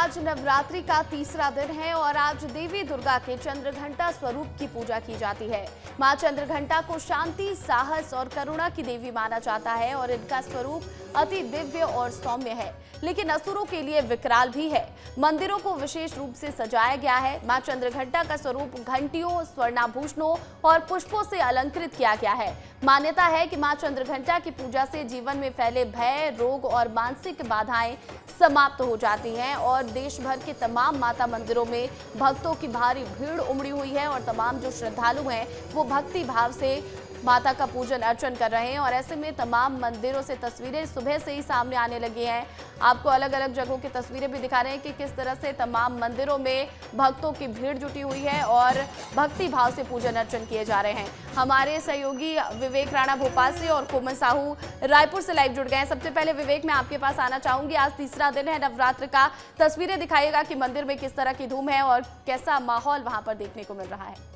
आज नवरात्रि का तीसरा दिन है और आज देवी दुर्गा के चंद्रघंटा स्वरूप की पूजा की जाती है। मां चंद्रघंटा को शांति, साहस और करुणा की देवी माना जाता है और इनका स्वरूप अति दिव्य और सौम्य है, लेकिन असुरों के लिए विकराल भी है। मंदिरों को विशेष रूप से सजाया गया है। मां चंद्रघंटा का स्वरूप घंटियों, स्वर्णाभूषणों और पुष्पों से अलंकृत किया गया है। मान्यता है कि मां चंद्रघंटा की पूजा से जीवन में फैले भय, रोग और मानसिक बाधाएं समाप्त हो जाती हैं और देश भर के तमाम माता मंदिरों में भक्तों की भारी भीड़ उमड़ी हुई है और तमाम जो श्रद्धालु हैं वो भक्ति भाव से माता का पूजन अर्चन कर रहे हैं। और ऐसे में तमाम मंदिरों से तस्वीरें सुबह से ही सामने आने लगी हैं। आपको अलग अलग जगहों की तस्वीरें भी दिखा रहे हैं कि किस तरह से तमाम मंदिरों में भक्तों की भीड़ जुटी हुई है और भक्ति भाव से पूजन अर्चन किए जा रहे हैं। हमारे सहयोगी विवेक राणा भोपाल से और कोमल साहू रायपुर से लाइव जुड़ गए हैं। सबसे पहले विवेक, मैं आपके पास आना चाहूंगी। आज तीसरा दिन है नवरात्र का, तस्वीरें दिखाइएगा कि मंदिर में किस तरह की धूम है और कैसा माहौल वहां पर देखने को मिल रहा है।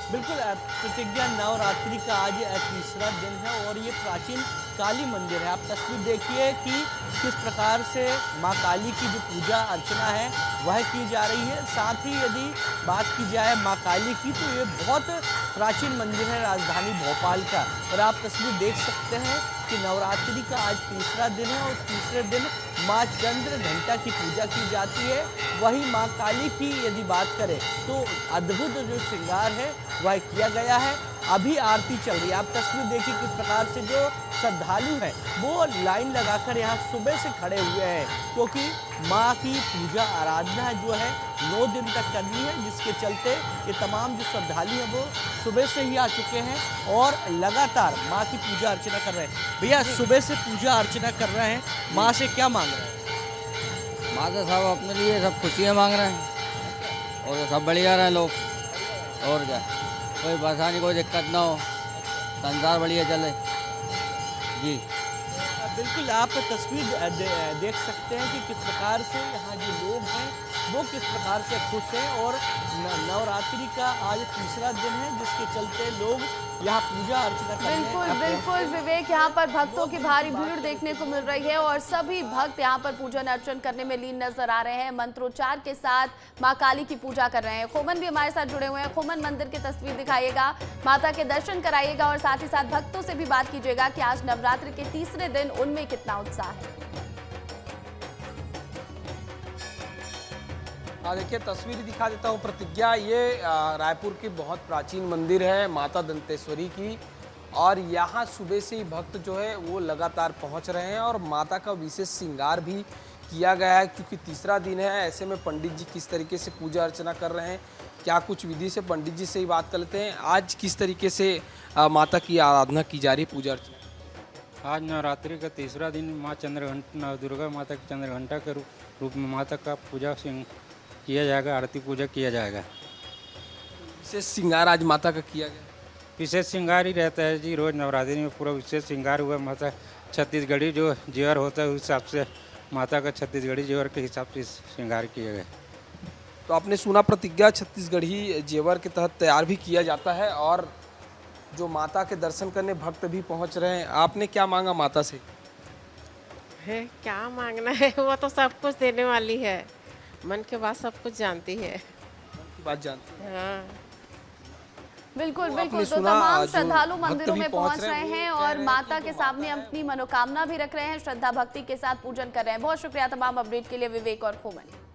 बिल्कुल, प्रतिज्ञा नवरात्रि का आज तीसरा दिन है और ये प्राचीन काली मंदिर है। आप तस्वीर देखिए कि किस प्रकार से मां काली की जो पूजा अर्चना है वह की जा रही है। साथ ही यदि बात की जाए मां काली की तो ये बहुत प्राचीन मंदिर है राजधानी भोपाल का। और आप तस्वीर देख सकते हैं कि नवरात्रि का आज तीसरा दिन है और तीसरे दिन मां चंद्रघंटा की पूजा की जाती है। वही मां काली की यदि बात करें तो अद्भुत जो श्रृंगार है वह किया गया है। अभी आरती चल रही है। आप तस्वीर देखिए किस प्रकार से जो श्रद्धालु हैं वो लाइन लगाकर यहाँ सुबह से खड़े हुए हैं, क्योंकि माँ की पूजा आराधना जो है 9 दिन तक करनी है, जिसके चलते ये तमाम जो श्रद्धालु हैं वो सुबह से ही आ चुके हैं और लगातार माँ की पूजा अर्चना कर रहे हैं। भैया, सुबह से पूजा अर्चना कर रहे हैं, माँ से क्या मांग रहे हैं? माँ तो सब अपने लिए सब खुशियाँ मांग रहे हैं और सब बढ़िया रहे लोग, और क्या, कोई परेशानी कोई दिक्कत ना हो, संसार बढ़िया चले जी। बिल्कुल, आप तस्वीर देख सकते हैं कि किस प्रकार से यहाँ जो लोग हैं वो किस प्रकार से खुश हैं और नवरात्रि का आज तीसरा दिन है, जिसके चलते लोग यहाँ पूजा अर्चना करने बिल्कुल विवेक, यहाँ पर भक्तों की भारी भीड़ देखने को मिल रही है और सभी भक्त यहाँ पर पूजन अर्चन करने में लीन नजर आ रहे हैं। मंत्रोच्चार के साथ माँ काली की पूजा कर रहे हैं। खोमन भी हमारे साथ जुड़े हुए हैं। खोमन, मंदिर की तस्वीर दिखाइएगा, माता के दर्शन कराइएगा और साथ ही साथ भक्तों से भी बात कीजिएगा कि आज नवरात्रि के तीसरे दिन उनमें कितना उत्साह है। देखिए, तस्वीर दिखा देता हूँ प्रतिज्ञा। ये रायपुर की बहुत प्राचीन मंदिर है माता दंतेश्वरी की, और यहाँ सुबह से ही भक्त जो है वो लगातार पहुँच रहे हैं और माता का विशेष श्रृंगार भी किया गया है, क्योंकि तीसरा दिन है। ऐसे में पंडित जी किस तरीके से पूजा अर्चना कर रहे हैं, क्या कुछ विधि से, पंडित जी से ही बात कर लेते हैं। आज किस तरीके से माता की आराधना की जा रही है, पूजा अर्चना? आज नवरात्रि का तीसरा दिन माँ चंद्रघंटा, दुर्गा माता की चंद्रघंटा के रूप में माता का पूजा किया जाएगा, आरती पूजा किया जाएगा। विशेष श्रृंगार आज माता का किया गया? विशेष श्रृंगार ही रहता है जी, रोज नवरात्रि में पूरा विशेष श्रृंगार हुआ। माता छत्तीसगढ़ी जो जेवर होता है उस हिसाब से माता का छत्तीसगढ़ी जेवर के हिसाब से श्रृंगार किया गया। तो आपने सुना प्रतिज्ञा, छत्तीसगढ़ी जेवर के तहत तैयार भी किया जाता है और जो माता के दर्शन करने भक्त भी पहुंच रहे हैं। आपने क्या मांगा माता से? है क्या मांगना है, वो तो सब कुछ देने वाली है। मन के बात सब कुछ जानती है, बात जानती है। हाँ। बिल्कुल तो बिल्कुल, तो सुना तमाम जो श्रद्धालु भक्त मंदिरों भी में पहुंच पहुंच रहे रहे हैं, हैं वो कह और रहे हैं माता कि के जो सामने माता है अपनी मनोकामना भी रख रहे हैं, श्रद्धा भक्ति के साथ पूजन कर रहे हैं। बहुत शुक्रिया तमाम अपडेट के लिए विवेक और खोमन।